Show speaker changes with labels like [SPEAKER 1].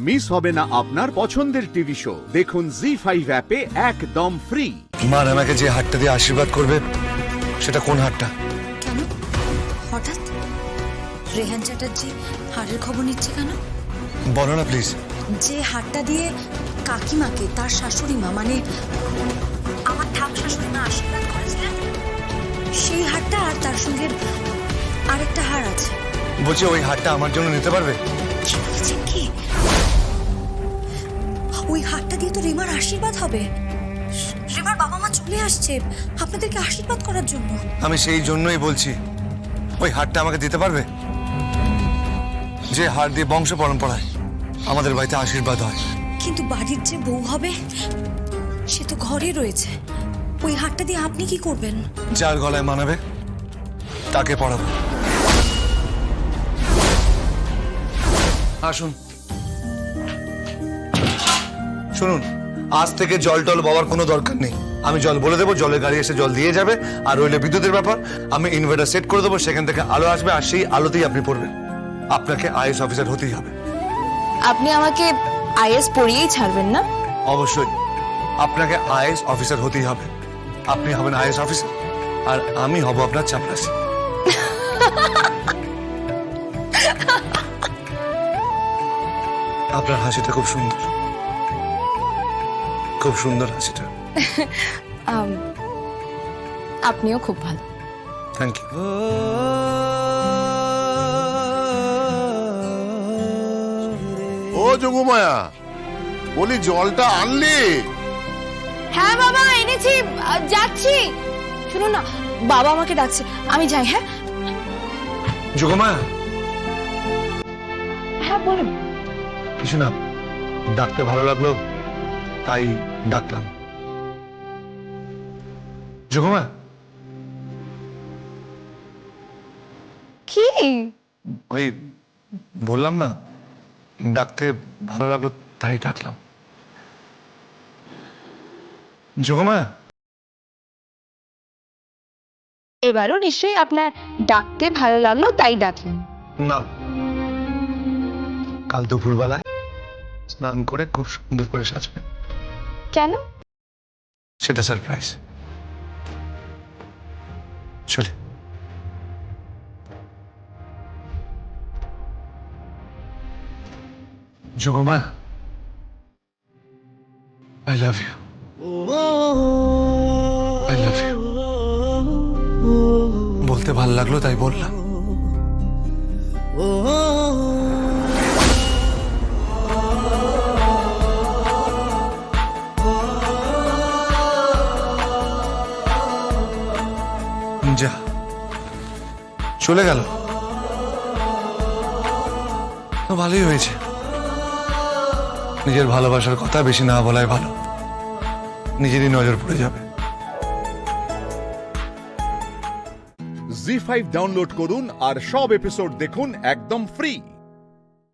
[SPEAKER 1] Miss হবে না আপনার পছন্দের টিভি শো। দেখুন জি5 অ্যাপে একদম ফ্রি।
[SPEAKER 2] মা আমাকে যে হাতটা দিয়ে আশীর্বাদ করবে সেটা কোন হাতটা?
[SPEAKER 3] কেন হঠাৎ রেহান চ্যাটার্জি হাড়ের খবর নিচ্ছে কেন?
[SPEAKER 2] বলো না প্লিজ।
[SPEAKER 3] যে হাড়টা দিয়ে কাকিমাকে তার শাশুড়ি মা মানে আমার ঠাক শাশুড়ি মা আশীর্বাদ করেছিলেন, সেই হাড়টা আর তার সঙ্গে আরেকটা হাড় আছে।
[SPEAKER 2] বলছি ওই হাতটা আমার জন্য নিতে পারবে?
[SPEAKER 3] কি বলছেন কি? ওই হাড়টা দিয়ে তো রিমার আশীর্বাদ হবে। রিমার বাবা মা চলে আসছে আপনাদেরকে আশীর্বাদ করার জন্য।
[SPEAKER 2] আমি সেই জন্যই বলছি ওই হাতটা আমাকে দিতে পারবে? যে হাত দিয়ে বংশ পরম্পরায় আমাদের বাড়িতে আশীর্বাদ হয়।
[SPEAKER 3] কিন্তু বাড়ির যে বউ হবে সে তো ঘরে রয়েছে, ওই হাতটা দিয়ে আপনি কি করবেন?
[SPEAKER 2] যার গলায় মানাবে তাকে পড়াবো। আসুন শুনুন, আজ থেকে জল টল বাবার কোনো দরকার নেই। আমি জল বলে দেবো, জলের গাড়ি এসে জল দিয়ে যাবে। আর রইলে বিদ্যুতের ব্যাপার, আমি ইনভার্টার সেট করে দেবো, সেখান থেকে আলো আসবে আর সেই আলোতেই আপনি পড়বেন। আপনাকে আইএস অফিসার হতেই হবে।
[SPEAKER 4] আপনি আমাকে আইএস পড়িয়েই ছাড়বেন না?
[SPEAKER 2] অবশ্যই আপনাকে আইএস অফিসার হতেই হবে। আপনি হবেন আইএস অফিসার আর আমি হব আপনার চাপরাসি। আপনার হাসিটা খুব সুন্দর, খুব সুন্দর হাসিটা।
[SPEAKER 4] আপনিও খুব ভালো।
[SPEAKER 2] Thank you.
[SPEAKER 5] ও যোগমায়া, বলি জলটা আনলি?
[SPEAKER 4] হ্যাঁ বাবা এনেছি, যাচ্ছি। শুনুন না, বাবা আমাকে ডাকছে, আমি যাই। হ্যাঁ
[SPEAKER 2] যোগমা।
[SPEAKER 4] হ্যাঁ বলুন।
[SPEAKER 2] কিছু না, ডাকতে ভালো লাগলো তাই ডাকলাম। যোগমা।
[SPEAKER 4] কি?
[SPEAKER 2] ওই বললাম না, ডাকতে ভালো লাগলো তাই ডাকলাম। যোগমা।
[SPEAKER 4] এবারও নিশ্চয়ই আপনার ডাকতে ভালো লাগলো তাই ডাকলেন।
[SPEAKER 2] না, কাল দুপুরবেলায় স্নান করে খুব সুন্দর করে সাজবেন।
[SPEAKER 4] কেন?
[SPEAKER 2] সেটা সারপ্রাইজ। চলে। যোগমা, I love you. I love you. বলতে ভালো লাগলো তাই বললাম। যা চলে গেল তো ভালোই হয়েছে। নিজের ভালোবাসার কথা বেশি না বলাই ভালো, নিজেরই নজর পড়ে যাবে।
[SPEAKER 1] জি5 ডাউনলোড করুন আর সব এপিসোড দেখুন একদম ফ্রি।